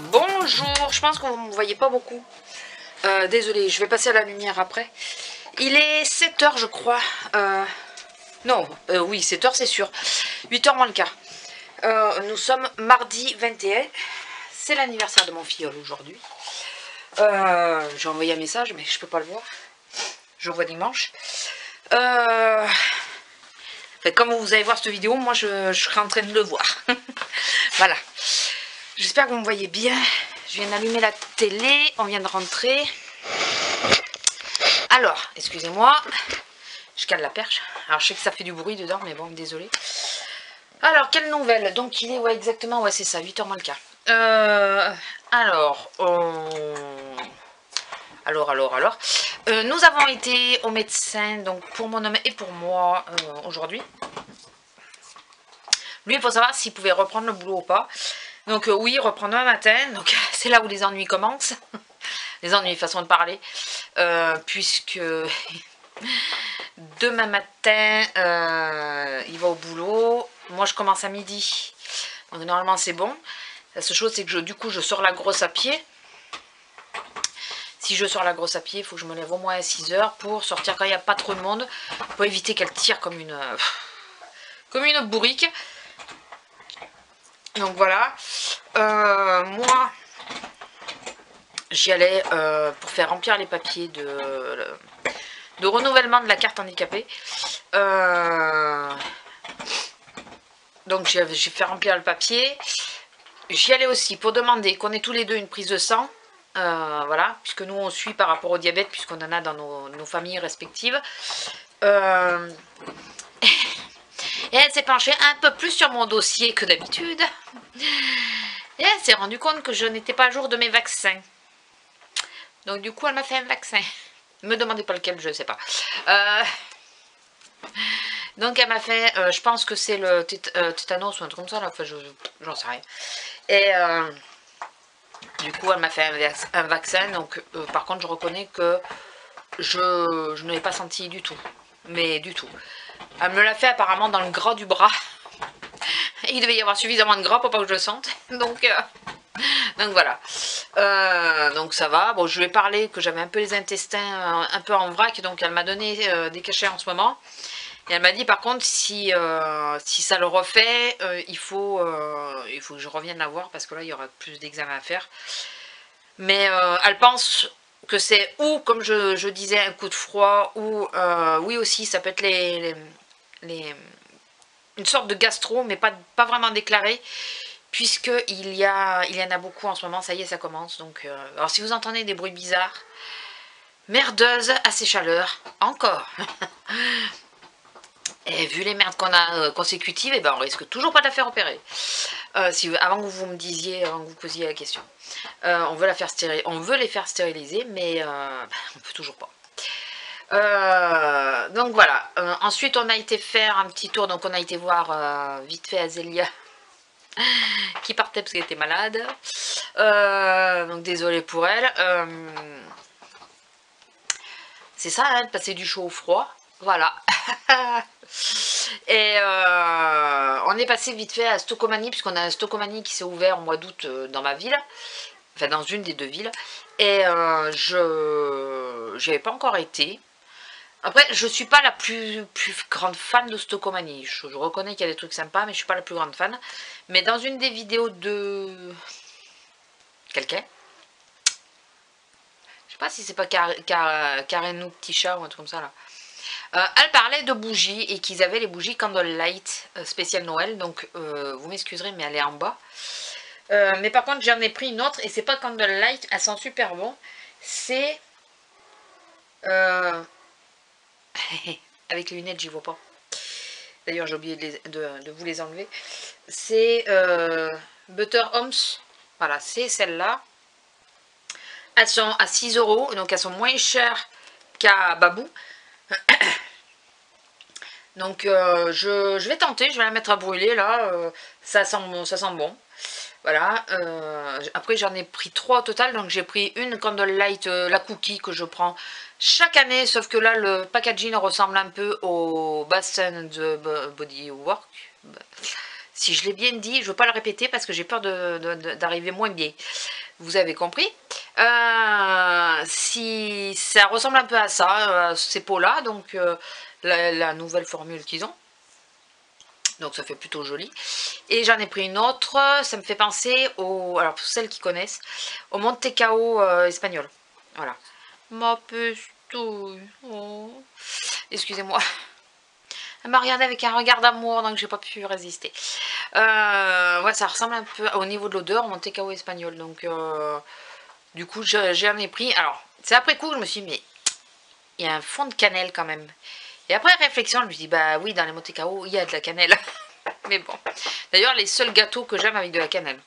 Bonjour, je pense que vous ne me voyez pas beaucoup. Désolée, je vais passer à la lumière après. Il est 7 h je crois. Non, oui, 7 h c'est sûr. 8 h moins le quart. Nous sommes mardi 21. C'est l'anniversaire de mon filleul aujourd'hui. J'ai envoyé un message, mais je peux pas le voir. Je vois dimanche. Comme vous allez voir cette vidéo, moi je serai en train de le voir. Voilà. J'espère que vous me voyez bien. Je viens d'allumer la télé. On vient de rentrer. Alors, excusez-moi. Je cale la perche. Alors, je sais que ça fait du bruit dedans, mais bon, désolé. Alors, quelle nouvelle? Donc, il est, ouais, exactement, ouais, c'est ça, 8 h moins le quart. Alors, nous avons été au médecin, donc pour mon homme et pour moi, aujourd'hui. Lui, il faut savoir s'il pouvait reprendre le boulot ou pas. Donc oui, reprendre un matin, donc c'est là où les ennuis commencent. Les ennuis, façon de parler. Puisque demain matin, il va au boulot. Moi, je commence à midi. Donc normalement, c'est bon. La seule chose, c'est que du coup, je sors la grosse à pied. Si je sors la grosse à pied, il faut que je me lève au moins à 6 h pour sortir quand il n'y a pas trop de monde. Pour éviter qu'elle tire comme une bourrique. Donc voilà. Moi, j'y allais pour faire remplir les papiers de renouvellement de la carte handicapée. Donc j'ai fait remplir le papier. J'y allais aussi pour demander qu'on ait tous les deux une prise de sang. Voilà, puisque nous on suit par rapport au diabète, puisqu'on en a dans nos familles respectives. Et elle s'est penchée un peu plus sur mon dossier que d'habitude. Et elle s'est rendue compte que je n'étais pas à jour de mes vaccins. Donc du coup, elle m'a fait un vaccin. Ne me demandez pas lequel, je ne sais pas. Donc elle m'a fait, je pense que c'est le tétanos ou un truc comme ça, là. Enfin, j'en sais rien. Et du coup, elle m'a fait un vaccin. Donc par contre, je reconnais que je ne l'ai pas senti du tout. Mais du tout. Elle me l'a fait apparemment dans le gras du bras. Il devait y avoir suffisamment de gras pour pas que je le sente. Donc voilà. Donc ça va. Bon, je lui ai parlé que j'avais un peu les intestins un peu en vrac. Donc elle m'a donné des cachets en ce moment. Et elle m'a dit par contre si ça le refait, il faut que je revienne la voir. Parce que là il y aura plus d'examens à faire. Mais elle pense que c'est ou comme je disais un coup de froid. Ou oui aussi ça peut être une sorte de gastro, mais pas vraiment déclaré, puisqu'il y en a beaucoup en ce moment, ça y est, ça commence. Donc, alors si vous entendez des bruits bizarres, merdeuse à ces chaleurs, encore. Et vu les merdes qu'on a consécutives, et ben on risque toujours pas de la faire opérer. Avant que vous me disiez, avant que vous posiez la question, on veut les faire stériliser, mais on peut toujours pas. Donc voilà. Ensuite on a été faire un petit tour. Donc on a été voir vite fait Azélia qui partait parce qu'elle était malade. Donc désolée pour elle. C'est ça hein, de passer du chaud au froid. Voilà. Et on est passé vite fait à Stocomanie, puisqu'on a un Stocomanie qui s'est ouvert au mois d'août dans ma ville. Enfin dans une des deux villes. Et j'y avais pas encore été. Après, je suis pas la plus grande fan de Stocomanie. Je reconnais qu'il y a des trucs sympas, mais je suis pas la plus grande fan. Mais dans une des vidéos de quelqu'un, je sais pas si c'est pas Karen ou Petit Chat ou un truc comme ça là. Elle parlait de bougies et qu'ils avaient les bougies Candlelight spécial Noël. Donc vous m'excuserez, mais elle est en bas. Mais par contre, j'en ai pris une autre et c'est pas Candlelight. Elle sent super bon. C'est avec les lunettes, j'y vois pas. D'ailleurs, j'ai oublié de vous les enlever. C'est Butter Homes. Voilà, c'est celle-là. Elles sont à 6 €. Donc, elles sont moins chères qu'à Babou. Donc, je vais tenter. Je vais la mettre à brûler, là. Ça sent bon. Voilà. Après, j'en ai pris 3 au total. Donc, j'ai pris une Candlelight, la cookie que je prends chaque année. Sauf que là, le packaging ressemble un peu au Bath and Body Works. Si je l'ai bien dit, je ne veux pas le répéter parce que j'ai peur d'arriver moins bien. Vous avez compris. Si ça ressemble un peu à ça, ces pots-là, donc la nouvelle formule qu'ils ont. Donc ça fait plutôt joli. Et j'en ai pris une autre, ça me fait penser au, alors pour celles qui connaissent, au Monte Cao espagnol. Voilà. Ma pestouille. Oh. Excusez-moi. Elle m'a regardé avec un regard d'amour, donc j'ai pas pu résister. Ouais, ça ressemble un peu au niveau de l'odeur au Monte Cao espagnol. Donc du coup j'en ai pris. Alors c'est après coup que je me suis dit mais il y a un fond de cannelle quand même. Et après réflexion, je me suis dit bah oui, dans les Monte Cao il y a de la cannelle. Mais bon. D'ailleurs les seuls gâteaux que j'aime avec de la cannelle.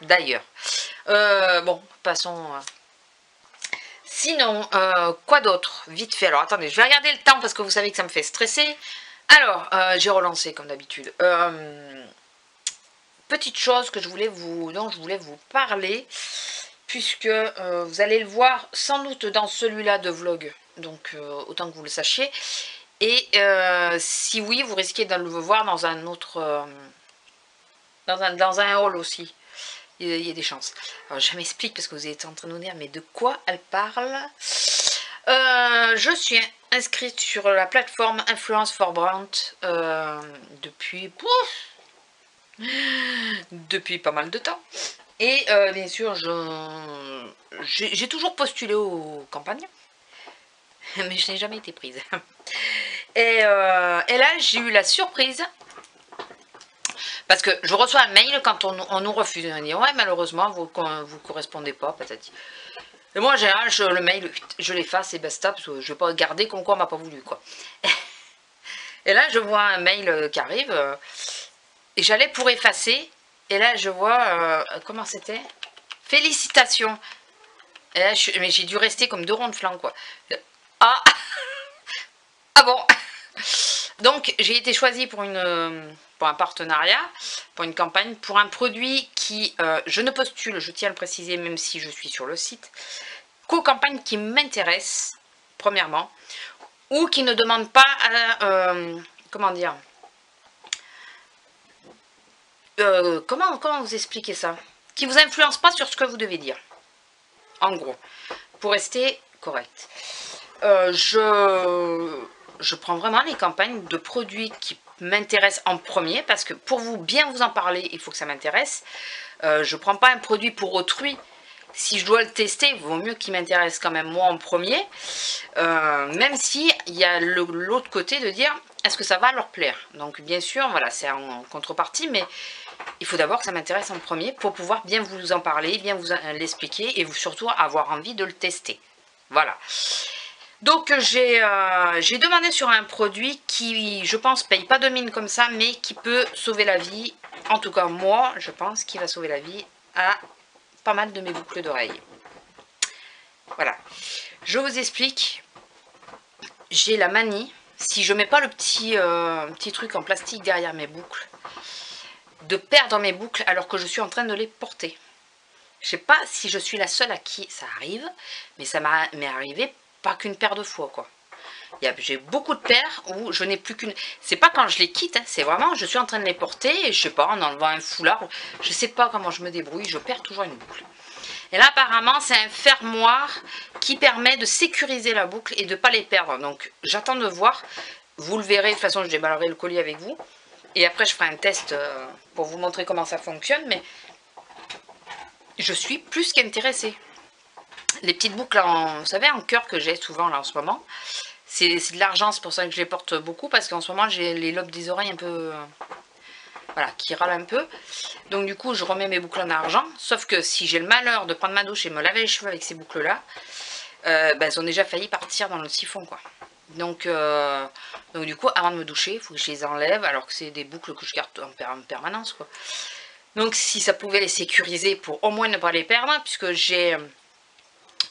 D'ailleurs. Bon, passons. Sinon, quoi d'autre? Vite fait. Alors attendez, je vais regarder le temps parce que vous savez que ça me fait stresser. Alors, j'ai relancé comme d'habitude. Petite chose que dont je voulais vous parler, puisque vous allez le voir sans doute dans celui-là de vlog. Donc, autant que vous le sachiez. Et si oui, vous risquez de le voir dans un autre... dans un haul aussi. Il y a des chances. Alors, je m'explique parce que vous êtes en train de nous dire, mais de quoi elle parle? Je suis inscrite sur la plateforme Influence for Brand depuis pas mal de temps. Et bien sûr, j'ai toujours postulé aux campagnes, mais je n'ai jamais été prise. Et là, j'ai eu la surprise. Parce que je reçois un mail quand on nous refuse. On dit ouais, malheureusement, vous ne correspondez pas, peut-être. Et moi, en général, le mail, je l'efface et basta, parce que je ne vais pas garder comme quoi on m'a pas voulu, quoi. Et là, je vois un mail qui arrive, et j'allais pour effacer, et là, je vois, comment c'était? Félicitations. Et là, mais j'ai dû rester comme deux ronds de flanc, quoi. Ah, ah bon. Donc, j'ai été choisie pour un partenariat, pour une campagne, pour un produit qui, je ne postule, je tiens à le préciser, même si je suis sur le site, qu'aux campagnes qui m'intéressent, premièrement, ou qui ne demandent pas, comment dire, comment vous expliquer ça? Qui vous influencent pas sur ce que vous devez dire, en gros, pour rester correct. Je prends vraiment les campagnes de produits qui m'intéressent en premier, parce que pour bien vous en parler, il faut que ça m'intéresse. Je ne prends pas un produit pour autrui. Si je dois le tester, il vaut mieux qu'il m'intéresse quand même moi en premier, même si il y a l'autre côté de dire est-ce que ça va leur plaire. Donc bien sûr, voilà, c'est en contrepartie, mais il faut d'abord que ça m'intéresse en premier pour pouvoir bien vous en parler, bien vous l'expliquer et surtout avoir envie de le tester. Voilà. Donc j'ai demandé sur un produit qui, je pense, paye pas de mine comme ça, mais qui peut sauver la vie. En tout cas, moi, je pense qu'il va sauver la vie à pas mal de mes boucles d'oreilles. Voilà. Je vous explique. J'ai la manie, si je mets pas le petit truc en plastique derrière mes boucles, de perdre mes boucles alors que je suis en train de les porter. Je sais pas si je suis la seule à qui ça arrive, mais ça m'est arrivé pas qu'une paire de fois, quoi. J'ai beaucoup de paires où je n'ai plus qu'une. C'est pas quand je les quitte, hein, c'est vraiment je suis en train de les porter et je sais pas, en enlevant un foulard, je sais pas comment je me débrouille, je perds toujours une boucle. Et là apparemment c'est un fermoir qui permet de sécuriser la boucle et de ne pas les perdre. Donc j'attends de voir, vous le verrez, de toute façon je déballerai le collier avec vous. Et après je ferai un test pour vous montrer comment ça fonctionne, mais je suis plus qu'intéressée. Les petites boucles, vous savez, en cœur que j'ai souvent là en ce moment, c'est de l'argent, c'est pour ça que je les porte beaucoup, parce qu'en ce moment j'ai les lobes des oreilles un peu, voilà, qui râlent un peu. Donc du coup je remets mes boucles en argent, sauf que si j'ai le malheur de prendre ma douche et me laver les cheveux avec ces boucles là, elles ont déjà failli partir dans le siphon, quoi. Donc du coup avant de me doucher, il faut que je les enlève, alors que c'est des boucles que je garde en permanence, quoi. Donc si ça pouvait les sécuriser pour au moins ne pas les perdre, puisque j'ai...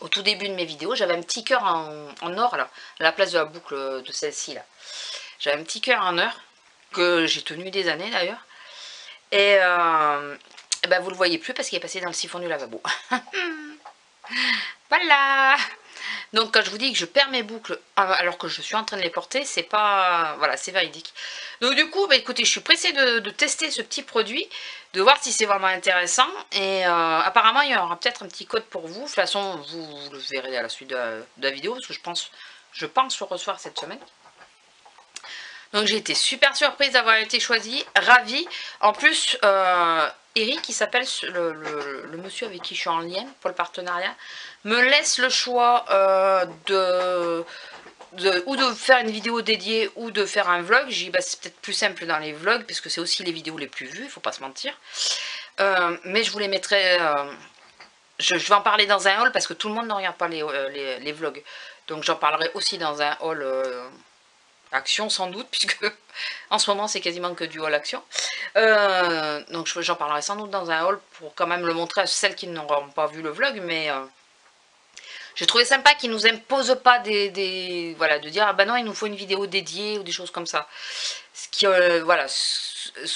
Au tout début de mes vidéos, j'avais un petit cœur en or, là, à la place de la boucle de celle-ci, là. J'avais un petit cœur en or, que j'ai tenu des années, d'ailleurs. Et ben, vous le voyez plus parce qu'il est passé dans le siphon du lavabo. Voilà. Donc quand je vous dis que je perds mes boucles alors que je suis en train de les porter, c'est pas... Voilà, c'est véridique. Donc du coup, bah, écoutez, je suis pressée de tester ce petit produit, de voir si c'est vraiment intéressant. Et apparemment, il y aura peut-être un petit code pour vous. De toute façon, vous le verrez à la suite de la vidéo, parce que je pense le recevoir cette semaine. Donc j'ai été super surprise d'avoir été choisie, ravie. En plus, Eric, qui s'appelle le monsieur avec qui je suis en lien pour le partenariat, me laisse le choix ou de faire une vidéo dédiée ou de faire un vlog. J'ai dit bah, c'est peut-être plus simple dans les vlogs parce que c'est aussi les vidéos les plus vues, il faut pas se mentir. Mais je vous les mettrai... je vais en parler dans un haul parce que tout le monde ne regarde pas les vlogs. Donc j'en parlerai aussi dans un haul... action sans doute, puisque en ce moment c'est quasiment que du haul action. Donc j'en parlerai sans doute dans un haul pour quand même le montrer à celles qui n'auront pas vu le vlog, mais j'ai trouvé sympa qu'ils nous imposent pas voilà, de dire ah bah non il nous faut une vidéo dédiée ou des choses comme ça. Ce qui voilà,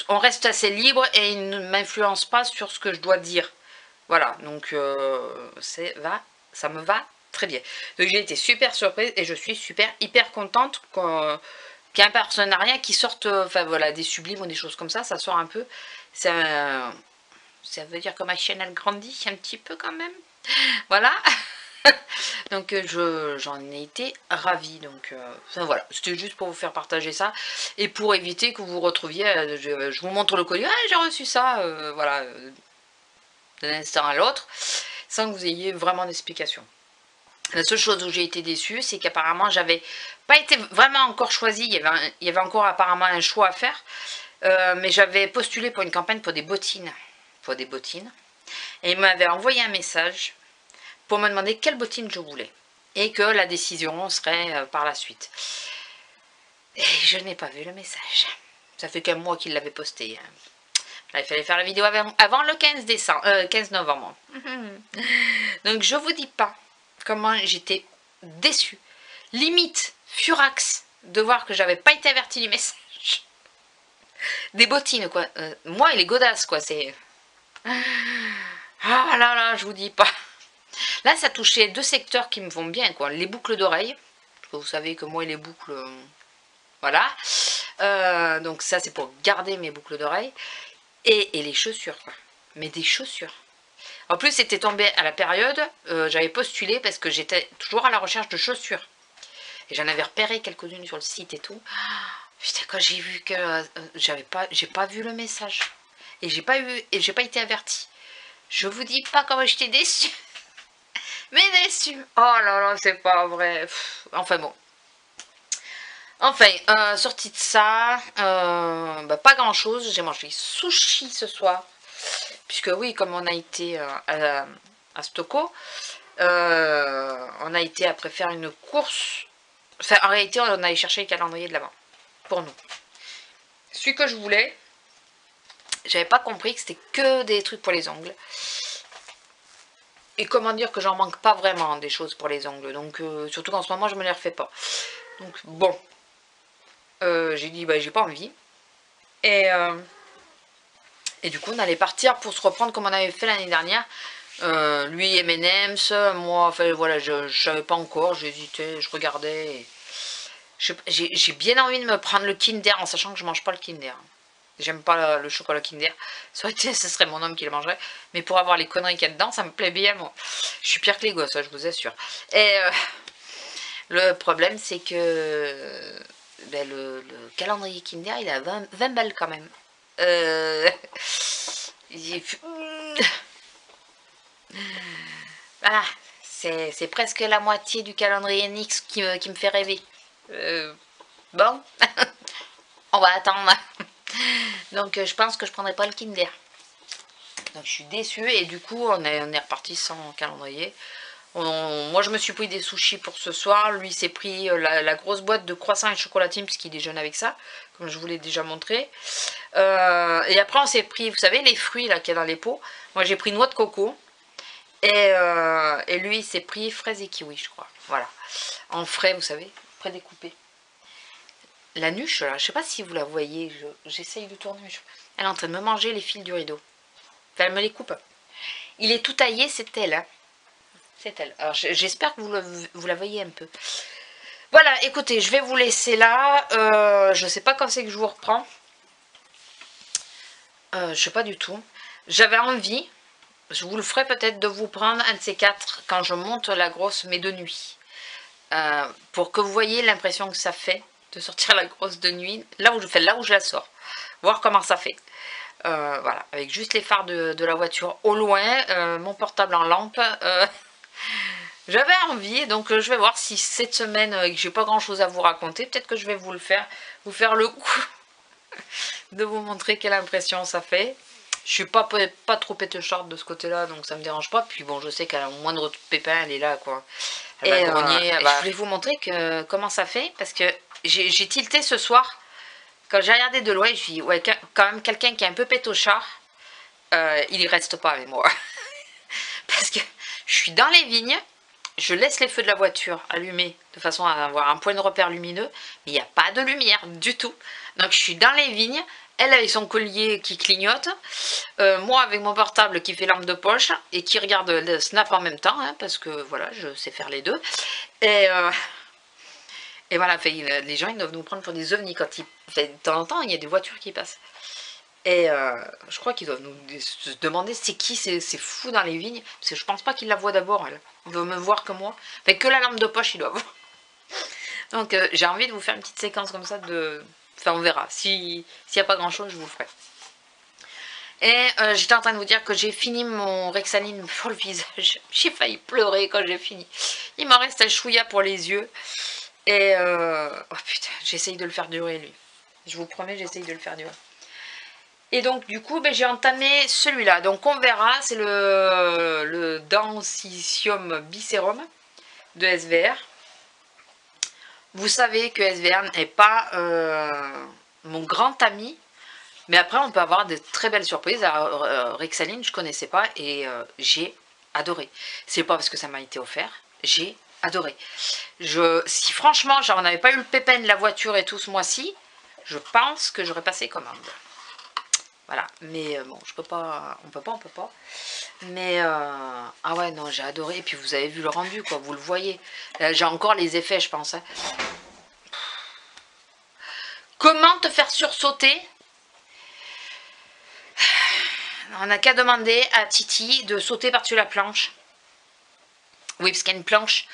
on reste assez libre et ils ne m'influencent pas sur ce que je dois dire. Voilà, donc ça me va très bien. Donc j'ai été super surprise et je suis hyper contente qu'il y ait un partenariat qui sorte, enfin voilà, des sublimes ou des choses comme ça sort un peu. Ça veut dire que ma chaîne elle grandit un petit peu quand même. Voilà. Donc j'en ai été ravie. Donc voilà, c'était juste pour vous faire partager ça et pour éviter que vous retrouviez, je vous montre le colis, ah j'ai reçu ça, voilà, d'un instant à l'autre, sans que vous ayez vraiment d'explication. La seule chose où j'ai été déçue, c'est qu'apparemment j'avais pas été vraiment encore choisie, il y avait encore apparemment un choix à faire, mais j'avais postulé pour une campagne pour des bottines, et il m'avait envoyé un message pour me demander quelle bottine je voulais, et que la décision serait par la suite. Et je n'ai pas vu le message, ça fait qu'un mois qu'il l'avait posté. Là, il fallait faire la vidéo avant le 15 novembre. Donc je vous dis pas comment j'étais déçue, limite furax de voir que j'avais pas été avertie du message. Des bottines quoi, moi et les godasses quoi, c'est... Ah là là, je vous dis pas. Là ça touchait deux secteurs qui me vont bien quoi, les boucles d'oreilles, parce que vous savez que moi et les boucles, voilà. Donc ça c'est pour garder mes boucles d'oreilles, et les chaussures quoi, mais des chaussures. En plus, c'était tombé à la période, j'avais postulé parce que j'étais toujours à la recherche de chaussures. Et j'en avais repéré quelques-unes sur le site et tout. Putain, quand j'ai vu que j'ai pas vu le message. Et j'ai pas été avertie. Je vous dis pas comment j'étais déçue. Mais déçue. Oh là là, c'est pas vrai. Enfin bon. Enfin, sortie de ça, bah, pas grand chose. J'ai mangé sushi ce soir. Puisque oui, comme on a été à Stocco, on a été après faire une course. Enfin, en réalité, on allait chercher le calendrier de l'Avent pour nous. Celui que je voulais, j'avais pas compris que c'était que des trucs pour les ongles. Et comment dire que j'en manque pas vraiment des choses pour les ongles. Donc, surtout qu'en ce moment, je me les refais pas. Donc, bon. J'ai dit, bah, j'ai pas envie. Et du coup, on allait partir pour se reprendre comme on avait fait l'année dernière. Lui, M&M's, moi, enfin voilà, je savais pas encore, j'hésitais, je regardais. J'ai bien envie de me prendre le Kinder, en sachant que je mange pas le Kinder. J'aime pas le chocolat Kinder. Ça aurait été, ce serait mon homme qui le mangerait. Mais pour avoir les conneries qu'il y a dedans, ça me plaît bien, moi. Je suis pire que les gosses, ça, je vous assure. Et le problème, c'est que ben, le calendrier Kinder, il a 20 balles quand même. Voilà, c'est presque la moitié du calendrier NYX qui me fait rêver. Bon, on va attendre. Donc je pense que je prendrai pas le Kinder. Donc je suis déçue et du coup on est reparti sans calendrier. Moi je me suis pris des sushis pour ce soir. Lui s'est pris la grosse boîte de croissants et chocolatine puisqu'il déjeune avec ça, comme je vous l'ai déjà montré. Et après on s'est pris, vous savez, les fruits là qu'il y a dans les pots. Moi j'ai pris noix de coco. Et lui il s'est pris fraises et kiwi, je crois. Voilà. En frais, vous savez, prédécoupé. La nuche là, je sais pas si vous la voyez. J'essaye de tourner. Elle est en train de me manger les fils du rideau. Enfin, elle me les coupe. Il est tout taillé, c'est elle. Hein. C'est elle. Alors j'espère que vous la voyez un peu. Voilà, écoutez, je vais vous laisser là. Je sais pas quand c'est que je vous reprends. Je sais pas du tout. J'avais envie, je vous le ferai peut-être, de vous prendre un de ces quatre quand je monte la grosse, mais de nuit. Pour que vous voyez l'impression que ça fait de sortir la grosse de nuit, là où je la sors. Voir comment ça fait. Voilà, avec juste les phares de la voiture au loin, mon portable en lampe. J'avais envie, donc je vais voir si cette semaine, que j'ai pas grand chose à vous raconter, peut-être que je vais vous faire le coup de vous montrer quelle impression ça fait. Je suis pas trop pétecharde de ce côté-là, donc ça me dérange pas. Puis bon, je sais qu'à la moindre pépin, elle est là, quoi. Elle va grogner, je voulais vous montrer comment ça fait, parce que j'ai tilté ce soir. Quand j'ai regardé de loin, je me suis dit, ouais, quand même quelqu'un qui est un peu pétochard, il y reste pas avec moi. Parce que je suis dans les vignes, je laisse les feux de la voiture allumés de façon à avoir un point de repère lumineux, mais il n'y a pas de lumière du tout. Donc je suis dans les vignes, elle avec son collier qui clignote, moi avec mon portable qui fait lampe de poche et qui regarde le snap en même temps, hein, parce que voilà, je sais faire les deux. Et voilà, les gens ils doivent nous prendre pour des ovnis quand de temps en temps il y a des voitures qui passent. Et je crois qu'ils doivent nous se demander c'est qui ces fous dans les vignes. Parce que je pense pas qu'ils la voient d'abord, elle. On doit me voir que moi. Fait que la lampe de poche, il doit voir. Donc j'ai envie de vous faire une petite séquence comme ça de... Enfin on verra. S'il n'y a pas grand chose, je vous le ferai. Et j'étais en train de vous dire que j'ai fini mon Rexaline pour le visage. J'ai failli pleurer quand j'ai fini. Il m'en reste un chouïa pour les yeux. Et oh putain, j'essaye de le faire durer lui. Je vous promets, j'essaye de le faire durer. Et donc du coup j'ai entamé celui-là, donc on verra, c'est le Densitium Biserum de SVR. Vous savez que SVR n'est pas mon grand ami, mais après on peut avoir de très belles surprises. Alors, Rexaline je connaissais pas et j'ai adoré. C'est pas parce que ça m'a été offert, j'ai adoré. Si franchement j'en avais pas eu le pépin de la voiture et tout ce mois-ci, je pense que j'aurais passé commande. Voilà, mais bon, on peut pas. Mais, ah ouais, non, j'ai adoré. Et puis vous avez vu le rendu, quoi, vous le voyez. J'ai encore les effets, je pense. Hein. Comment te faire sursauter? On n'a qu'à demander à Titi de sauter par-dessus la planche. Oui, parce qu'il y a une planche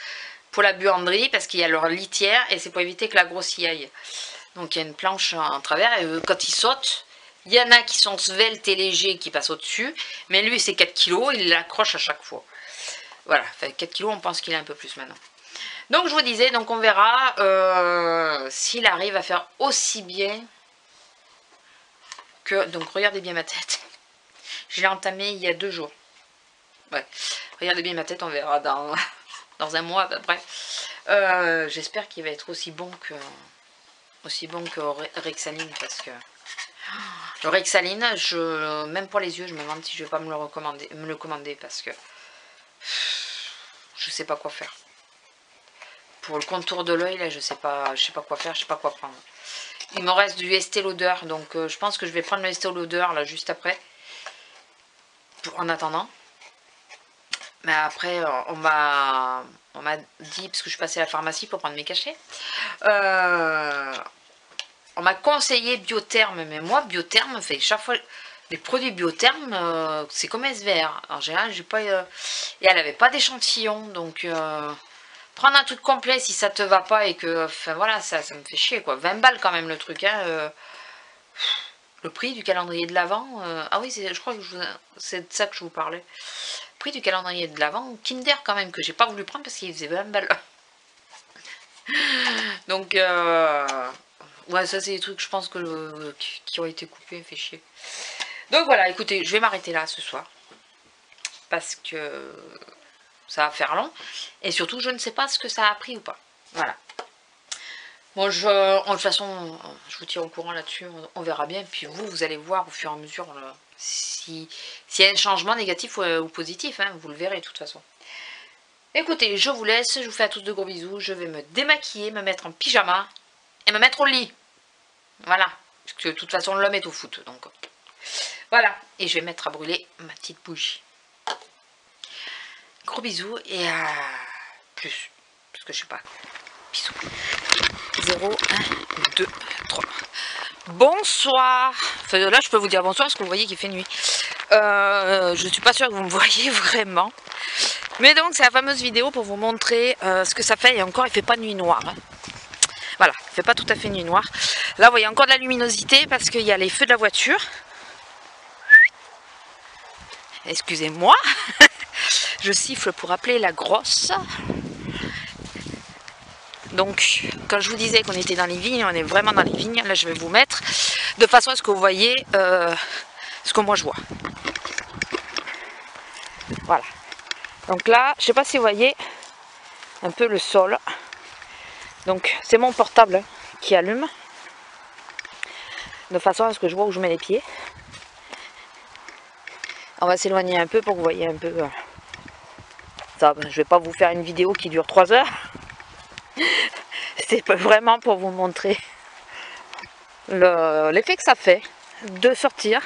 pour la buanderie, parce qu'il y a leur litière, et c'est pour éviter que la grosse y aille. Donc il y a une planche en travers, et quand il saute... Il y en a qui sont sveltes et légers qui passent au-dessus, mais lui c'est 4 kg, il l'accroche à chaque fois. Voilà, enfin 4 kg, on pense qu'il est un peu plus maintenant. Donc je vous disais, donc on verra s'il arrive à faire aussi bien que... Donc regardez bien ma tête. Je l'ai entamé il y a 2 jours. Ouais, regardez bien ma tête, on verra dans un mois à peu près. J'espère qu'il va être aussi bon que Rexaline, parce que... Le Rexaline, même pour les yeux, je me demande si je vais pas me le commander parce que je sais pas quoi faire. Pour le contour de l'œil, là, je sais pas quoi faire, je sais pas quoi prendre. Il me reste du Estée Lauder, donc je pense que je vais prendre le Estée Lauder là juste après. En attendant. Mais après, on m'a dit, parce que je suis passée à la pharmacie pour prendre mes cachets. On m'a conseillé Biotherme, mais moi, Biotherme, fait chaque fois, les produits Biotherme, c'est comme SVR. En général, j'ai pas... et elle avait pas d'échantillon, donc... prendre un truc complet si ça te va pas et que... Enfin, voilà, ça me fait chier, quoi. 20 balles, quand même, le truc, hein. Le prix du calendrier de l'Avent... ah oui, je crois que c'est de ça que je vous parlais. Le prix du calendrier de l'Avent, Kinder, quand même, que j'ai pas voulu prendre parce qu'il faisait 20 balles. Donc... ouais, ça c'est des trucs, je pense, qui ont été coupés, fait chier. Donc voilà, écoutez, je vais m'arrêter là ce soir. Parce que ça va faire long. Et surtout, je ne sais pas ce que ça a pris ou pas. Voilà. Bon, de toute façon, je vous tiens au courant là-dessus. On verra bien. Puis vous allez voir au fur et à mesure s'il y a un changement négatif ou positif. Hein, vous le verrez de toute façon. Écoutez, je vous laisse. Je vous fais à tous de gros bisous. Je vais me démaquiller, me mettre en pyjama. Et me mettre au lit. Voilà. Parce que de toute façon, l'homme est au foot. Donc, voilà. Et je vais mettre à brûler ma petite bougie. gros bisous et à plus. Parce que je sais pas. Bisous. 0, 1, 2, 3. Bonsoir. Enfin, là, je peux vous dire bonsoir parce que vous voyez qu'il fait nuit. Je suis pas sûre que vous me voyez vraiment. Mais donc, c'est la fameuse vidéo pour vous montrer ce que ça fait. Et encore, il fait pas nuit noire. Hein. Voilà, il fait pas tout à fait nuit noire. Là, vous voyez encore de la luminosité parce qu'il y a les feux de la voiture. Excusez-moi. Je siffle pour appeler la grosse. Donc, quand je vous disais qu'on était dans les vignes, on est vraiment dans les vignes. Là, je vais vous mettre de façon à ce que vous voyez ce que moi je vois. Voilà. Donc là, je ne sais pas si vous voyez un peu le sol. Donc, c'est mon portable qui allume. De façon à ce que je vois où je mets les pieds. On va s'éloigner un peu pour que vous voyez un peu. Ça, je ne vais pas vous faire une vidéo qui dure 3 heures. C'est vraiment pour vous montrer l'effet que ça fait de sortir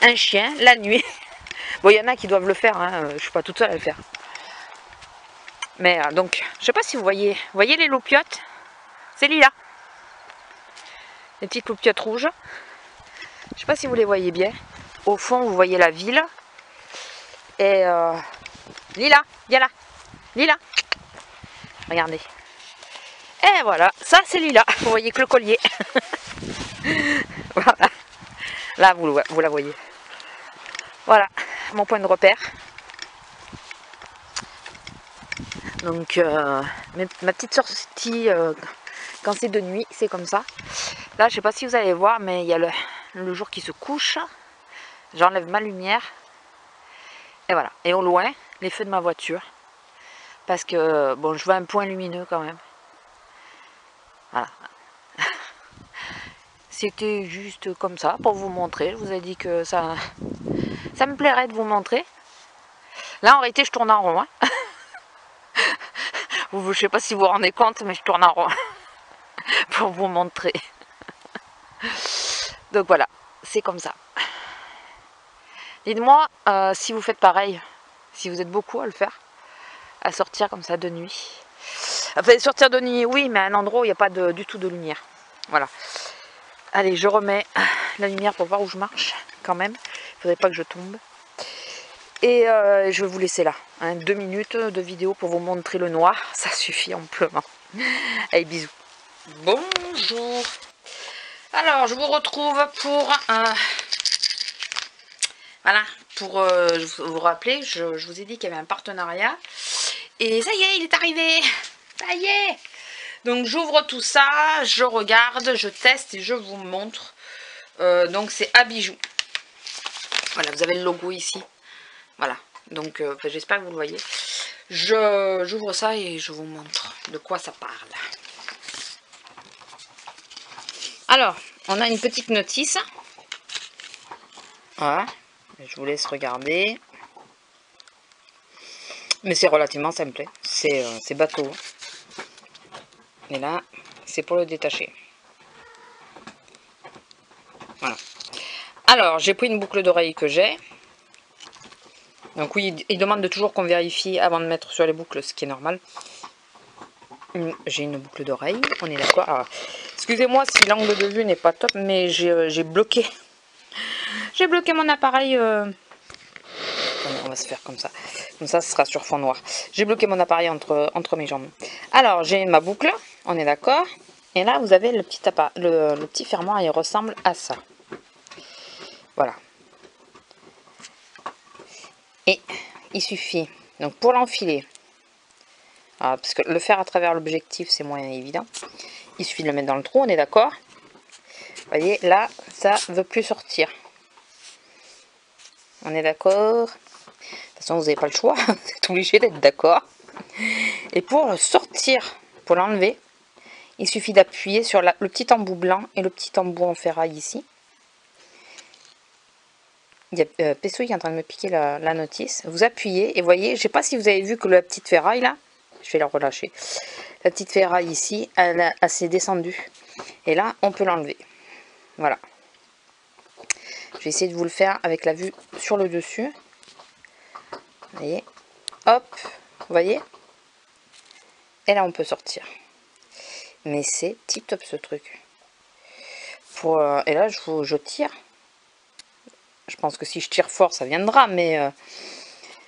un chien la nuit. Bon, il y en a qui doivent le faire, hein. Je ne suis pas toute seule à le faire. Mais donc, je ne sais pas si vous voyez les loupiottes. C'est lilas. Les petites loupiottes rouges. Je ne sais pas si vous les voyez bien. Au fond, vous voyez la ville. Et Lila, viens là. Lila. Regardez. Et voilà, ça c'est Lila. Vous voyez que le collier. Voilà. Là, vous la voyez. Voilà, mon point de repère. Donc, ma petite sortie, quand c'est de nuit, c'est comme ça. Là, je sais pas si vous allez voir, mais il y a le jour qui se couche. J'enlève ma lumière. Et voilà. Et au loin, les feux de ma voiture. Parce que, bon, je vois un point lumineux quand même. Voilà. C'était juste comme ça, pour vous montrer. Je vous ai dit que ça me plairait de vous montrer. Là, en réalité, je tourne en rond. Hein. Je ne sais pas si vous vous rendez compte, mais je tourne en rond. Pour vous montrer. Donc voilà, c'est comme ça. Dites-moi si vous faites pareil. Si vous êtes beaucoup à le faire. À sortir comme ça de nuit. Enfin, sortir de nuit, oui, mais à un endroit où il n'y a pas du tout de lumière. Voilà. Allez, je remets la lumière pour voir où je marche, quand même. Il ne faudrait pas que je tombe. Et je vais vous laisser là. Hein, 2 minutes de vidéo pour vous montrer le noir. Ça suffit amplement. Allez, bisous. Bonjour. Alors, je vous retrouve pour... voilà, pour vous rappeler, je vous ai dit qu'il y avait un partenariat. Et ça y est, il est arrivé. Ça y est. Donc j'ouvre tout ça, je regarde, je teste et je vous montre. Donc c'est Abijoux. Voilà, vous avez le logo ici. Voilà, donc j'espère que vous le voyez. J'ouvre ça et je vous montre de quoi ça parle. Alors, on a une petite notice. Voilà, je vous laisse regarder. Mais c'est relativement simple, c'est bateau. Et là, c'est pour le détacher. Voilà. Alors, j'ai pris une boucle d'oreille que j'ai. Donc oui, il demande toujours qu'on vérifie avant de mettre sur les boucles, ce qui est normal. J'ai une boucle d'oreille, on est d'accord. Excusez-moi si l'angle de vue n'est pas top, mais j'ai bloqué. J'ai bloqué mon appareil... On va se faire comme ça. Comme ça, ce sera sur fond noir. J'ai bloqué mon appareil entre mes jambes. Alors, j'ai ma boucle. On est d'accord. Et là, vous avez le petit fermoir. Il ressemble à ça. Voilà. Et il suffit. Donc, pour l'enfiler. Parce que le faire à travers l'objectif, c'est moins évident. Il suffit de le mettre dans le trou. On est d'accord. Vous voyez, là, ça ne veut plus sortir. On est d'accord. De toute façon, vous n'avez pas le choix, vous êtes obligé d'être d'accord. Et pour sortir, pour l'enlever, il suffit d'appuyer sur le petit embout blanc et le petit embout en ferraille ici. Il y a Pessou qui est en train de me piquer la notice. Vous appuyez et voyez, je ne sais pas si vous avez vu que la petite ferraille là, je vais la relâcher. La petite ferraille ici, elle s'est descendue. Et là, on peut l'enlever. Voilà. Je vais essayer de vous le faire avec la vue sur le dessus. Vous voyez, hop, vous voyez? Et là on peut sortir. Mais c'est tip top ce truc. Et là je tire. Je pense que si je tire fort ça viendra, mais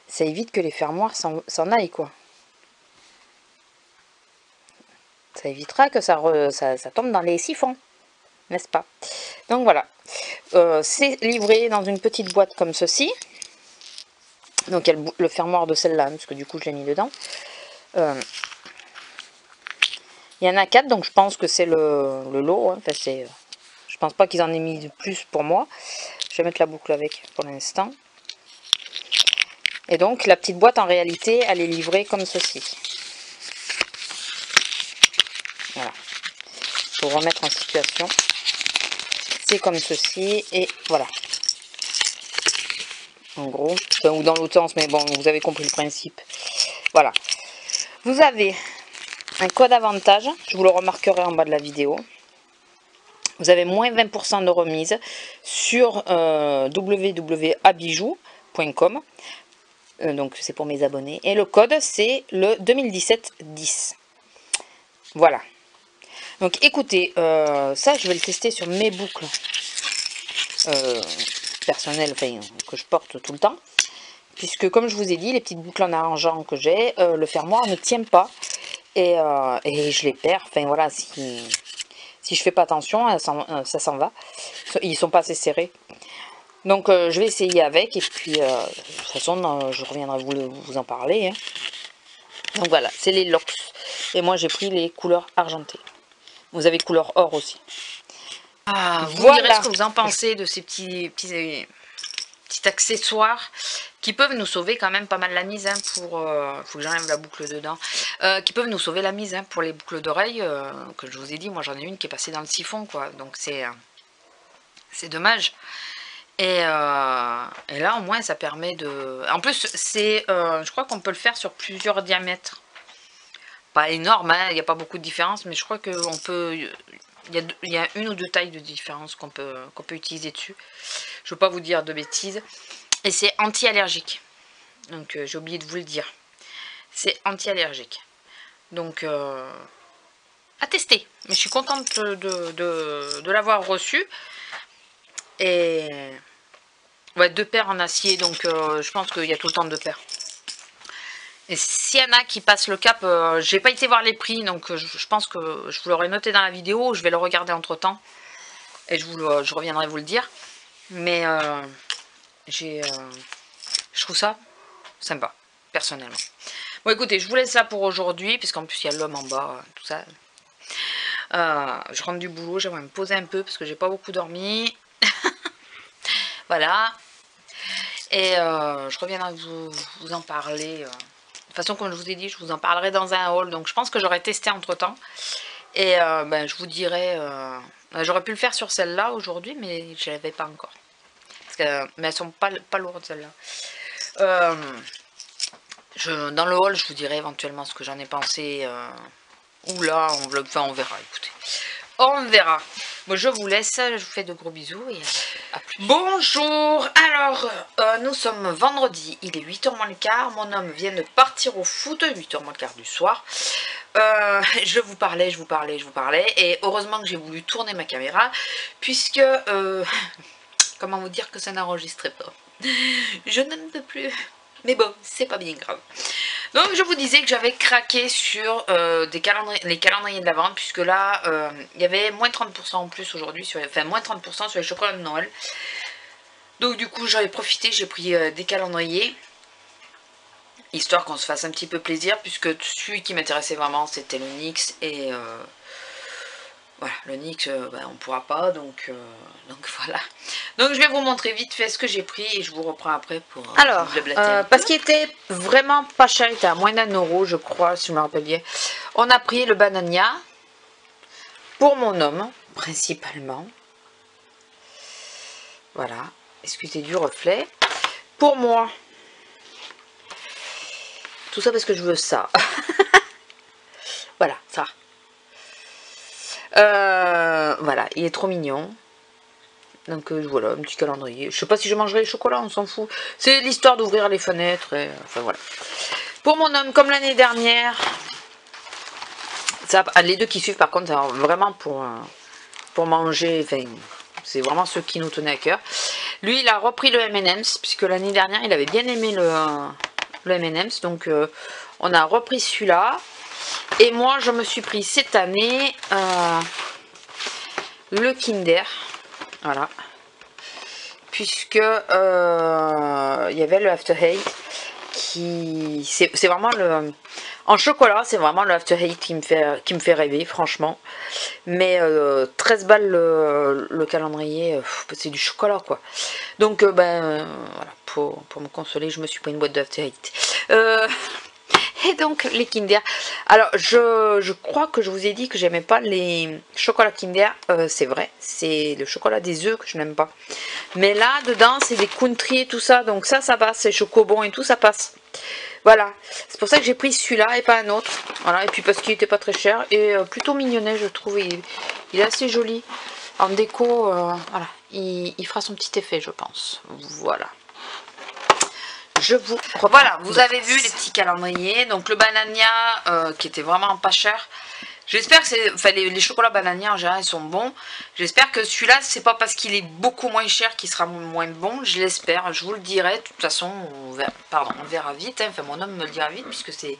ça évite que les fermoirs s'en aillent quoi. Ça évitera que ça tombe dans les siphons, n'est-ce pas? Donc voilà, c'est livré dans une petite boîte comme ceci. Donc il y a le fermoir de celle-là, parce que du coup je l'ai mis dedans. Il y en a 4, donc je pense que c'est le lot. Hein. Enfin, je pense pas qu'ils en aient mis de plus pour moi. Je vais mettre la boucle avec pour l'instant. Et donc la petite boîte en réalité elle est livrée comme ceci. Voilà. Pour remettre en situation. C'est comme ceci et voilà. En gros, enfin, ou dans l'autre sens, mais bon, vous avez compris le principe. Voilà. Vous avez un code avantage, je vous le remarquerai en bas de la vidéo. Vous avez moins 20% de remise sur www.abijou.com. Donc c'est pour mes abonnés. Et le code c'est le 2017-10. Voilà. Donc écoutez, ça je vais le tester sur mes boucles personnelles, enfin, que je porte tout le temps. Puisque comme je vous ai dit, les petites boucles en argent que j'ai, le fermoir ne tient pas. Et je les perds. Enfin voilà, si je fais pas attention, ça s'en va. Ils sont pas assez serrés. Donc je vais essayer avec. Et puis de toute façon, je reviendrai vous en parler. Hein. Donc voilà, c'est les Lox. Et moi j'ai pris les couleurs argentées. Vous avez couleur or aussi. Ah, vous Voilà. direz ce que vous en pensez de ces petits accessoires qui peuvent nous sauver quand même pas mal la mise, hein, faut que j'enlève la boucle dedans, qui peuvent nous sauver la mise, hein, pour les boucles d'oreilles, que je vous ai dit, moi j'en ai une qui est passée dans le siphon, quoi, donc c'est dommage. Et là au moins ça permet de... En plus c'est, je crois qu'on peut le faire sur plusieurs diamètres. Pas énorme, hein, il n'y a pas beaucoup de différence, mais je crois qu'on peut... Il y a une ou deux tailles de différence qu'on peut utiliser dessus. Je ne veux pas vous dire de bêtises. Et c'est anti-allergique. Donc j'ai oublié de vous le dire. C'est anti-allergique. Donc à tester. Mais je suis contente de l'avoir reçu. Et ouais, 2 paires en acier. Donc je pense qu'il y a tout le temps 2 paires. Et s'il y en a qui passent le cap, j'ai pas été voir les prix, donc je pense que je vous l'aurai noté dans la vidéo, je vais le regarder entre temps, et je reviendrai vous le dire. Mais je trouve ça sympa, personnellement. Bon écoutez, je vous laisse là pour aujourd'hui, puisqu'en plus il y a l'homme en bas, tout ça. Je rentre du boulot, j'aimerais me poser un peu, parce que j'ai pas beaucoup dormi. Voilà. Et je reviendrai vous en parler. De toute façon, comme je vous ai dit, je vous en parlerai dans un haul. Donc je pense que j'aurais testé entre temps. Et ben, je vous dirai... j'aurais pu le faire sur celle-là aujourd'hui, mais je ne l'avais pas encore. Parce que, mais elles sont pas lourdes celles-là. Dans le haul, je vous dirai éventuellement ce que j'en ai pensé. Oula, on verra, écoutez. On verra. Bon, je vous laisse, je vous fais de gros bisous et à plus. Bonjour, alors nous sommes vendredi, il est 8h moins le quart, mon homme vient de partir au foot, 8h moins le quart du soir. Je vous parlais, et heureusement que j'ai voulu tourner ma caméra, puisque, comment vous dire que ça n'enregistrait pas. Je ne peux plus, mais bon, c'est pas bien grave. Donc je vous disais que j'avais craqué sur les calendriers de la vente, puisque là il y avait moins 30% en plus aujourd'hui, enfin moins 30% sur les chocolats de Noël. Donc du coup j'avais profité, j'ai pris des calendriers, histoire qu'on se fasse un petit peu plaisir, puisque celui qui m'intéressait vraiment c'était le NYX, et voilà, le NYX ben, on pourra pas, donc voilà. Donc je vais vous montrer vite fait ce que j'ai pris et je vous reprends après pour alors, parce qu'il était vraiment pas cher, il était à moins d'1 €, je crois, si je me rappelle bien. On a pris le Banania pour mon homme, principalement. Voilà, excusez du reflet. Pour moi, tout ça parce que je veux ça. Voilà, ça. Voilà, il est trop mignon. Donc voilà, un petit calendrier. Je sais pas si je mangerai les chocolats, on s'en fout. C'est l'histoire d'ouvrir les fenêtres. Et, enfin voilà. Pour mon homme, comme l'année dernière, ça, les deux qui suivent par contre, vraiment pour manger, enfin, c'est vraiment ceux qui nous tenaient à cœur. Lui, il a repris le M&M's, puisque l'année dernière, il avait bien aimé le M&M's, donc on a repris celui-là. Et moi, je me suis pris cette année le Kinder, voilà, puisque il y avait le After Eight qui, c'est vraiment le, en chocolat, c'est vraiment le After Eight qui me fait rêver, franchement. Mais 13 balles le calendrier, c'est du chocolat quoi. Donc voilà, pour me consoler, je me suis pris une boîte d'After Eight. Et donc les Kinder. Alors je crois que je vous ai dit que j'aimais pas les chocolats Kinder. C'est vrai, c'est le chocolat des œufs que je n'aime pas. Mais là dedans c'est des country et tout ça, donc ça passe, c'est chocobon et tout ça passe. Voilà, c'est pour ça que j'ai pris celui-là et pas un autre. Voilà, et puis parce qu'il était pas très cher et plutôt mignonnet je trouve. Il est assez joli en déco. Voilà, il fera son petit effet je pense. Voilà. Je vous reprends. Voilà, vous avez vu les petits calendriers. Donc le Banania qui était vraiment pas cher. J'espère que c'est, enfin les chocolats Banania en général ils sont bons. J'espère que celui-là c'est pas parce qu'il est beaucoup moins cher qu'il sera moins bon. Je l'espère, je vous le dirai. De toute façon, on verra vite. Hein. Enfin mon homme me le dira vite puisque c'est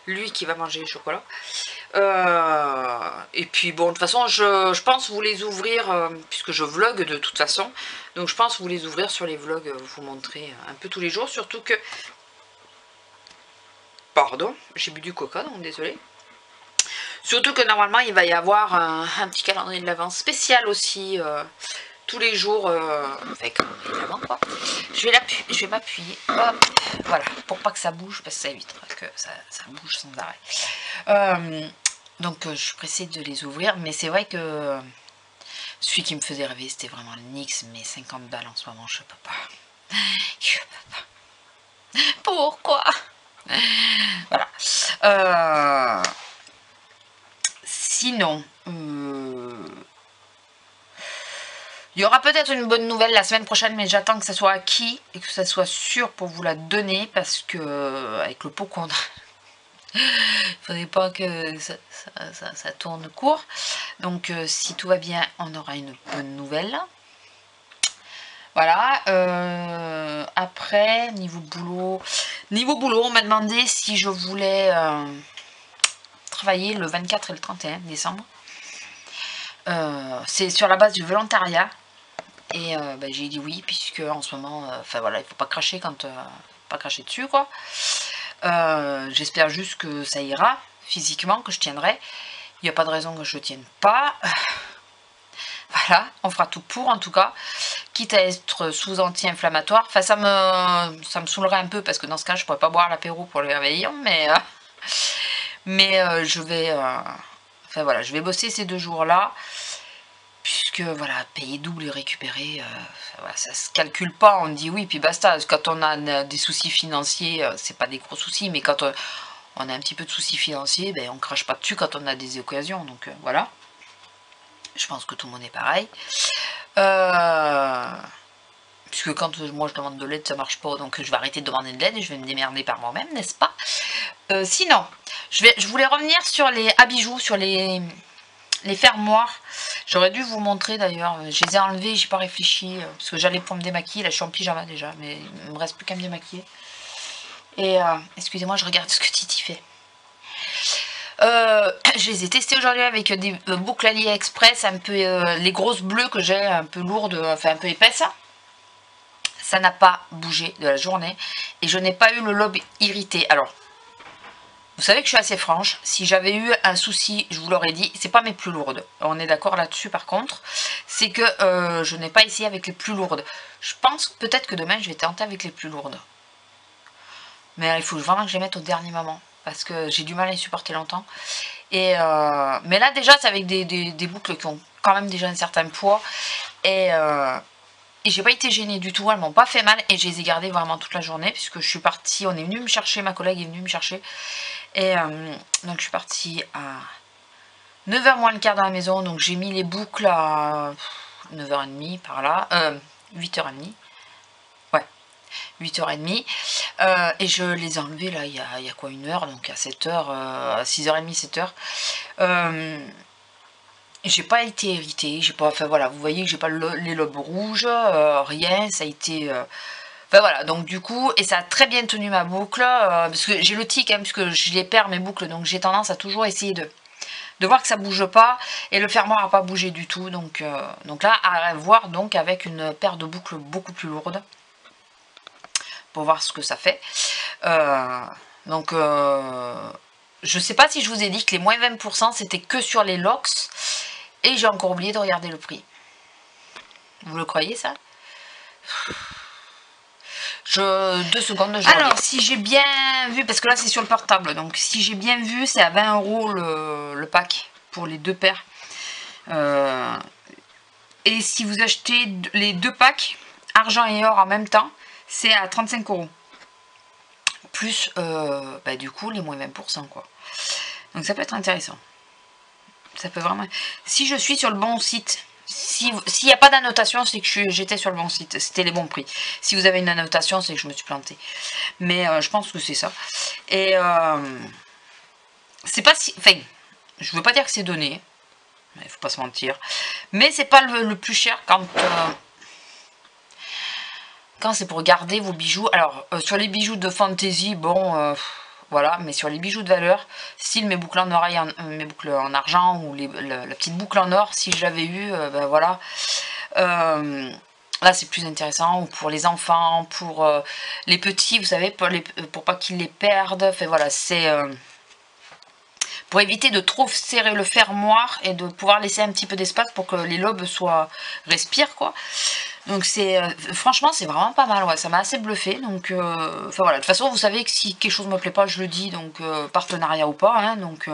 lui qui va manger les chocolats. Et puis bon de toute façon je pense vous les ouvrir puisque je vlog de toute façon. Donc je pense vous les ouvrir sur les vlogs, vous montrer un peu tous les jours. Surtout que... Pardon, j'ai bu du coca donc désolé. Surtout que normalement il va y avoir un petit calendrier de l'avance spécial aussi tous les jours, enfin évidemment quoi. Je vais m'appuyer, hop, voilà, pour pas que ça bouge, parce que ça évitera que ça bouge sans arrêt. Donc je suis pressée de les ouvrir, mais c'est vrai que celui qui me faisait rêver c'était vraiment le NYX, mais 50 balles en ce moment, je peux pas. Je peux pas. Pourquoi? Voilà. Sinon, il y aura peut-être une bonne nouvelle la semaine prochaine, mais j'attends que ça soit acquis et que ça soit sûr pour vous la donner, parce que avec le pot qu'on a, il ne faudrait pas que ça tourne court. Donc si tout va bien, on aura une bonne nouvelle. Voilà. Après, niveau boulot, on m'a demandé si je voulais travailler le 24 et le 31 décembre. C'est sur la base du volontariat. Et j'ai dit oui, puisque en ce moment, enfin voilà, il faut pas cracher quand pas cracher dessus quoi. J'espère juste que ça ira physiquement, que je tiendrai. Il n'y a pas de raison que je ne tienne pas. Voilà, on fera tout pour en tout cas. Quitte à être sous anti-inflammatoire. Enfin, ça me saoulerait un peu parce que dans ce cas, je pourrais pas boire l'apéro pour le réveillon, mais je vais, enfin voilà, je vais bosser ces 2 jours-là. Puisque voilà, payer double et récupérer, voilà, ça se calcule pas, on dit oui, puis basta. Quand on a des soucis financiers, c'est pas des gros soucis, mais quand on a un petit peu de soucis financiers, ben, on crache pas dessus quand on a des occasions, donc voilà. Je pense que tout le monde est pareil. Puisque quand moi je demande de l'aide, ça marche pas, donc je vais arrêter de demander de l'aide et je vais me démerder par moi-même, n'est-ce pas? Sinon, je voulais revenir sur les bijoux, sur les fermoirs. J'aurais dû vous montrer d'ailleurs, je les ai enlevés, j'ai pas réfléchi, parce que j'allais pour me démaquiller, là je suis en pyjama déjà, mais il me reste plus qu'à me démaquiller. Et excusez-moi, je regarde ce que Titi fait. Je les ai testés aujourd'hui avec des boucles AliExpress, un peu les grosses bleues que j'ai, un peu lourdes, enfin un peu épaisses. Ça n'a pas bougé de la journée et je n'ai pas eu le lobe irrité. Alors, vous savez que je suis assez franche, si j'avais eu un souci, je vous l'aurais dit, c'est pas mes plus lourdes. On est d'accord là-dessus par contre, c'est que je n'ai pas essayé avec les plus lourdes. Je pense peut-être que demain je vais tenter avec les plus lourdes. Mais il faut vraiment que je les mette au dernier moment, parce que j'ai du mal à les supporter longtemps. Et mais là déjà c'est avec des boucles qui ont quand même déjà un certain poids. Et j'ai pas été gênée du tout, elles m'ont pas fait mal et je les ai gardées vraiment toute la journée puisque je suis partie, on est venu me chercher, ma collègue est venue me chercher. Et donc je suis partie à 9h moins le quart dans la maison, donc j'ai mis les boucles à 9h30 par là, 8h30. Ouais, 8h30. Et je les ai enlevés là il y a quoi, 1 heure, donc à 7h, à 6h30, 7h. J'ai pas été irritée, j'ai pas, enfin voilà, vous voyez que j'ai pas les lobes rouges, rien, ça a été... Enfin voilà, donc du coup, et ça a très bien tenu ma boucle, parce que j'ai le tic, hein, puisque je les perds mes boucles, donc j'ai tendance à toujours essayer de voir que ça bouge pas, et le fermoir n'a pas bougé du tout, donc là, à voir donc avec une paire de boucles beaucoup plus lourde, pour voir ce que ça fait. Je sais pas si je vous ai dit que les moins 20% c'était que sur les locks, et j'ai encore oublié de regarder le prix. Vous le croyez ça? 2 secondes, je reviens. Alors, si j'ai bien vu, parce que là c'est sur le portable, donc si j'ai bien vu, c'est à 20 € le pack pour les 2 paires. Et si vous achetez les 2 packs, argent et or en même temps, c'est à 35 €. Plus, du coup, les moins 20%, quoi. Donc ça peut être intéressant. Ça peut vraiment... Si je suis sur le bon site... S'il n'y a pas d'annotation, c'est que j'étais sur le bon site. C'était les bons prix. Si vous avez une annotation, c'est que je me suis plantée. Mais je pense que c'est ça. Et c'est pas si... Enfin, je veux pas dire que c'est donné. Il faut pas se mentir. Mais c'est pas le plus cher quand c'est pour garder vos bijoux. Alors, sur les bijoux de fantaisie, bon... voilà, mais sur les bijoux de valeur, style mes boucles en oreille, mes boucles en argent ou la petite boucle en or, si je l'avais eu, ben voilà. Là, c'est plus intéressant. Ou pour les enfants, pour les petits, vous savez, pour pas qu'ils les perdent. Enfin voilà, c'est pour éviter de trop serrer le fermoir et de pouvoir laisser un petit peu d'espace pour que les lobes respirent, quoi. Donc franchement c'est vraiment pas mal, ouais, ça m'a assez bluffé. Donc enfin voilà, de toute façon vous savez que si quelque chose me plaît pas, je le dis, donc partenariat ou pas, hein, donc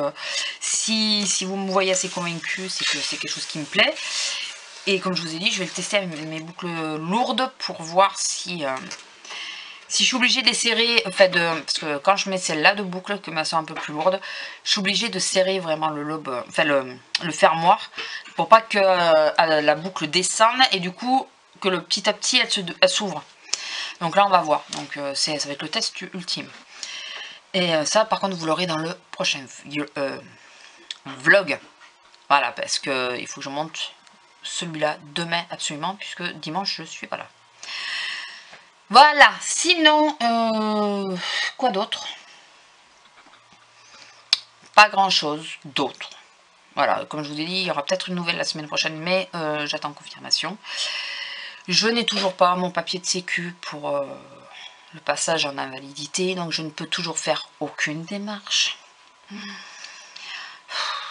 si vous me voyez assez convaincu, c'est que c'est quelque chose qui me plaît. Et comme je vous ai dit, je vais le tester avec mes boucles lourdes pour voir si je suis obligée de les serrer, parce que quand je mets celle-là de boucle, que ma soeur un peu plus lourde, je suis obligée de serrer vraiment le lobe, enfin le fermoir, pour pas que la boucle descende et du coup que petit à petit elle s'ouvre. Donc là on va voir, donc ça va être le test ultime. Et ça par contre vous l'aurez dans le prochain vlog. Voilà, parce que il faut que je monte celui-là demain absolument, puisque dimanche je suis pas là. Voilà, sinon quoi d'autre? Pas grand chose d'autre. Voilà, comme je vous ai dit, il y aura peut-être une nouvelle la semaine prochaine, mais j'attends confirmation. Je n'ai toujours pas mon papier de sécu pour le passage en invalidité, donc je ne peux toujours faire aucune démarche.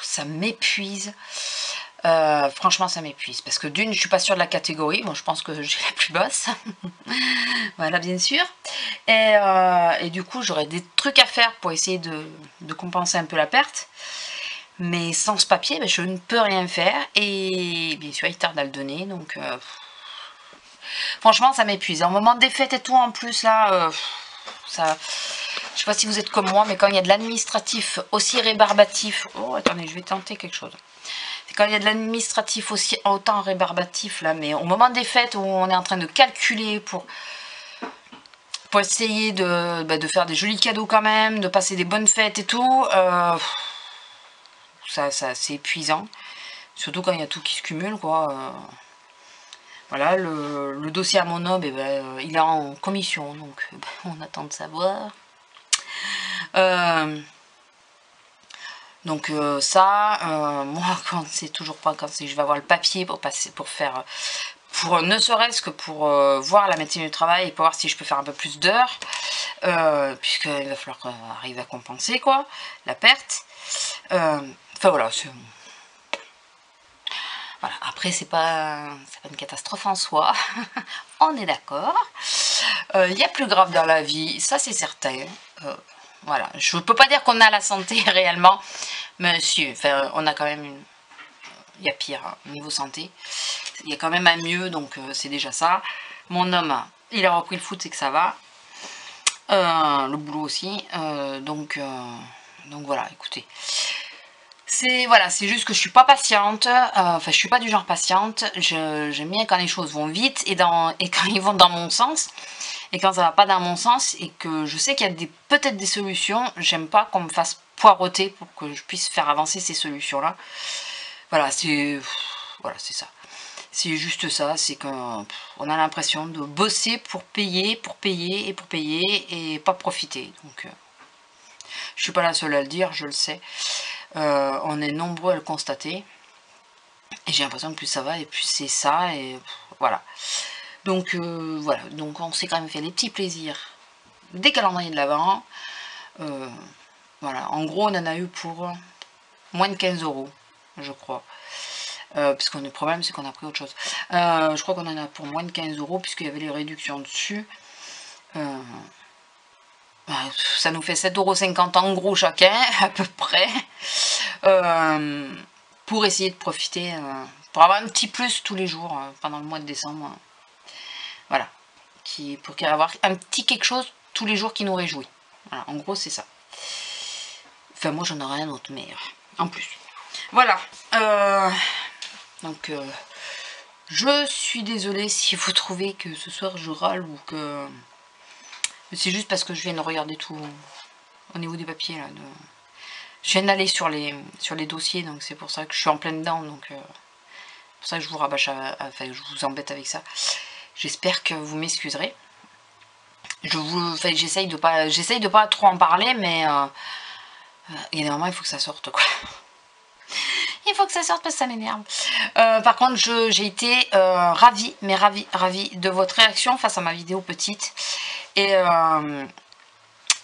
Ça m'épuise. Franchement, ça m'épuise. Parce que d'une, je suis pas sûre de la catégorie. Bon, je pense que j'ai la plus basse. Voilà, bien sûr. Et du coup, j'aurais des trucs à faire pour essayer de compenser un peu la perte. Mais sans ce papier, je ne peux rien faire. Et bien sûr, il tarde à le donner. Donc... franchement ça m'épuise, au moment des fêtes et tout en plus là, ça, je sais pas si vous êtes comme moi, mais quand il y a de l'administratif aussi rébarbatif, oh attendez je vais tenter quelque chose, c'est quand il y a de l'administratif aussi autant rébarbatif là, mais au moment des fêtes où on est en train de calculer pour essayer de faire des jolis cadeaux quand même, de passer des bonnes fêtes et tout, ça c'est épuisant, surtout quand il y a tout qui se cumule quoi. Voilà, le dossier à mon homme, il est en commission, donc on attend de savoir. Moi, quand c'est toujours pas, quand je vais avoir le papier pour passer, pour ne serait-ce que pour voir la médecine du travail et pour voir si je peux faire un peu plus d'heures, puisqu'il va falloir qu'on arrive à compenser quoi, la perte. Enfin voilà, c'est... Voilà, après c'est pas une catastrophe en soi, on est d'accord. Il y a plus grave dans la vie, ça c'est certain. Voilà, je ne peux pas dire qu'on a la santé réellement, mais si, enfin, on a quand même une... Il y a pire hein, niveau santé, il y a quand même un mieux, donc c'est déjà ça. Mon homme, il a repris le foot, c'est que ça va. Le boulot aussi, donc voilà, écoutez. C'est juste que je suis pas patiente, enfin je suis pas du genre patiente, j'aime bien quand les choses vont vite et quand ils vont dans mon sens. et quand ça va pas dans mon sens et que je sais qu'il y a peut-être des solutions, j'aime pas qu'on me fasse poireauter pour que je puisse faire avancer ces solutions-là. Voilà, c'est ça. C'est juste ça, c'est qu'on a l'impression de bosser pour payer et pas profiter. Donc, je suis pas la seule à le dire, je le sais. On est nombreux à le constater. Et j'ai l'impression que plus ça va et plus c'est ça. Et voilà. Donc, voilà. Donc, on s'est quand même fait des petits plaisirs. Des calendriers de l'Avent. Voilà. En gros, on en a eu pour moins de 15 €, je crois. Puisqu'on le problème c'est qu'on a pris autre chose. Je crois qu'on en a pour moins de 15 € puisqu'il y avait les réductions dessus. Ça nous fait 7,50 € en gros chacun, à peu près. Pour essayer de profiter, pour avoir un petit plus tous les jours pendant le mois de décembre. Voilà. Pour avoir un petit quelque chose tous les jours qui nous réjouit. Voilà, en gros c'est ça. Enfin moi j'en aurais un autre mais en plus. Voilà. Donc, je suis désolée si vous trouvez que ce soir je râle ou que... C'est juste parce que je viens de regarder tout au niveau des papiers. Là, je viens d'aller sur les dossiers, donc c'est pour ça que je suis en pleine dedans. Donc, c'est pour ça que je vous rabâche, enfin, je vous embête avec ça. J'espère que vous m'excuserez. J'essaye de pas trop en parler, mais il y a des moments il faut que ça sorte, quoi. Il faut que ça sorte parce que ça m'énerve. Par contre, j'ai été ravie, mais ravie de votre réaction face à ma vidéo petite. Et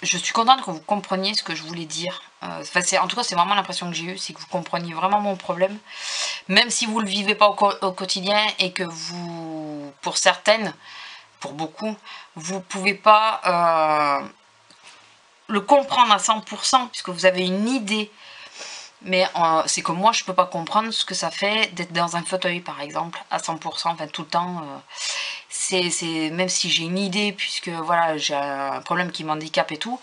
je suis contente que vous compreniez ce que je voulais dire. En tout cas, c'est vraiment l'impression que j'ai eue, c'est que vous compreniez vraiment mon problème. Même si vous ne le vivez pas au quotidien et que vous, pour certaines, pour beaucoup, vous ne pouvez pas le comprendre à 100% puisque vous avez une idée. Mais c'est que moi je peux pas comprendre ce que ça fait d'être dans un fauteuil par exemple à 100%, enfin tout le temps. Même si j'ai une idée puisque voilà j'ai un problème qui m'handicape et tout,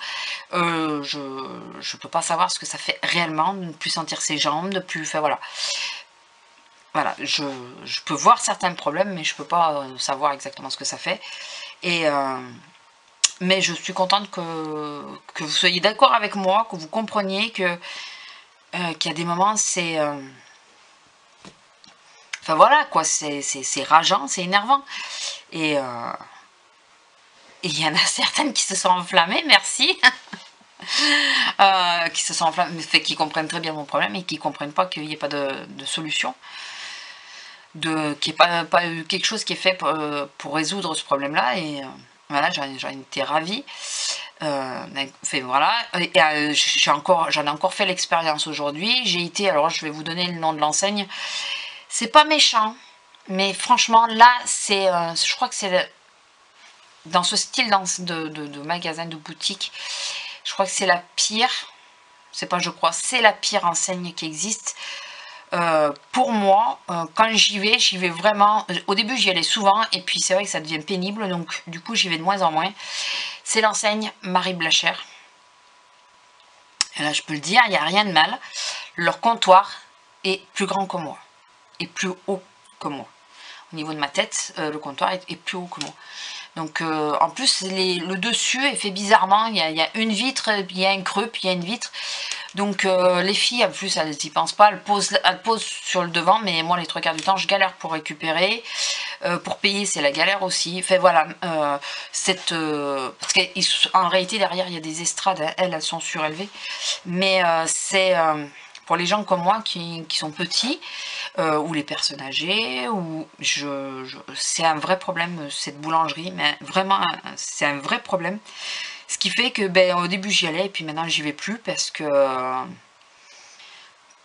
je peux pas savoir ce que ça fait réellement de ne plus sentir ses jambes, de plus, enfin voilà. Voilà, je peux voir certains problèmes mais je peux pas savoir exactement ce que ça fait. Et mais je suis contente que vous soyez d'accord avec moi, que vous compreniez que qu'il y a des moments c'est enfin voilà quoi, c'est rageant, c'est énervant et il y en a certaines qui se sont enflammées, merci. Qui se sont enflammées, fait qui comprennent très bien mon problème et qui comprennent pas qu'il n'y ait pas de solution, qu'il n'y ait pas quelque chose qui est fait pour résoudre ce problème là. Et voilà, j'en étais ravie. Enfin, voilà, j'en ai encore fait l'expérience aujourd'hui. J'ai été, alors je vais vous donner le nom de l'enseigne. C'est pas méchant, mais franchement là, je crois que c'est dans ce style de magasin, de boutique. Je crois que c'est la pire. C'est pas, je crois, c'est la pire enseigne qui existe. Pour moi, quand j'y vais vraiment. Au début, j'y allais souvent, et puis c'est vrai que ça devient pénible, donc du coup, j'y vais de moins en moins. C'est l'enseigne Marie Blachère. Et là, je peux le dire, il n'y a rien de mal. Leur comptoir est plus grand que moi, et plus haut que moi. Au niveau de ma tête, le comptoir est plus haut que moi. Donc, en plus, le dessus est fait bizarrement. Il y a une vitre, il y a un creux, puis il y a une vitre. Donc, les filles, en plus, elles n'y pensent pas. Elles posent sur le devant, mais moi, les 3/4 du temps, je galère pour récupérer. Pour payer, c'est la galère aussi. Enfin, voilà. Parce qu'en réalité, derrière, il y a des estrades. Hein, elles sont surélevées. Mais c'est... pour les gens comme moi qui sont petits, ou les personnes âgées, c'est un vrai problème cette boulangerie, mais vraiment c'est un vrai problème. Ce qui fait que au début j'y allais et puis maintenant j'y vais plus parce que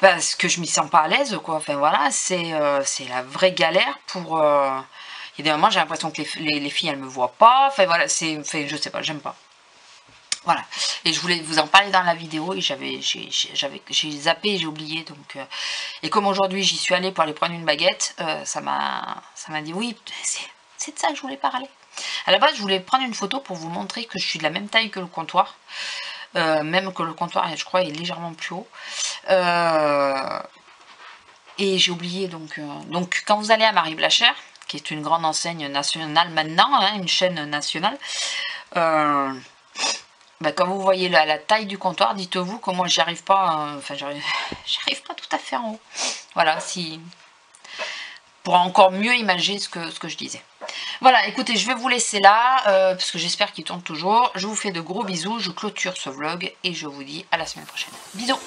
je m'y sens pas à l'aise quoi. Enfin voilà, c'est la vraie galère pour... il y a des moments j'ai l'impression que les filles elles me voient pas, enfin voilà, je sais pas, j'aime pas. Voilà, et je voulais vous en parler dans la vidéo et j'ai zappé et j'ai oublié. Donc, et comme aujourd'hui j'y suis allée pour aller prendre une baguette, ça m'a dit oui, c'est de ça que je voulais parler. À la base je voulais prendre une photo pour vous montrer que je suis de la même taille que le comptoir, même que le comptoir je crois est légèrement plus haut. Et j'ai oublié donc quand vous allez à Marie Blachère, qui est une grande enseigne nationale maintenant, hein, une chaîne nationale. Comme vous voyez la taille du comptoir, dites-vous que moi j'y arrive pas, enfin j'arrive pas tout à fait en haut. Voilà, pour encore mieux imaginer ce que je disais. Voilà, écoutez, je vais vous laisser là, parce que j'espère qu'il tourne toujours. Je vous fais de gros bisous, je clôture ce vlog et je vous dis à la semaine prochaine. Bisous!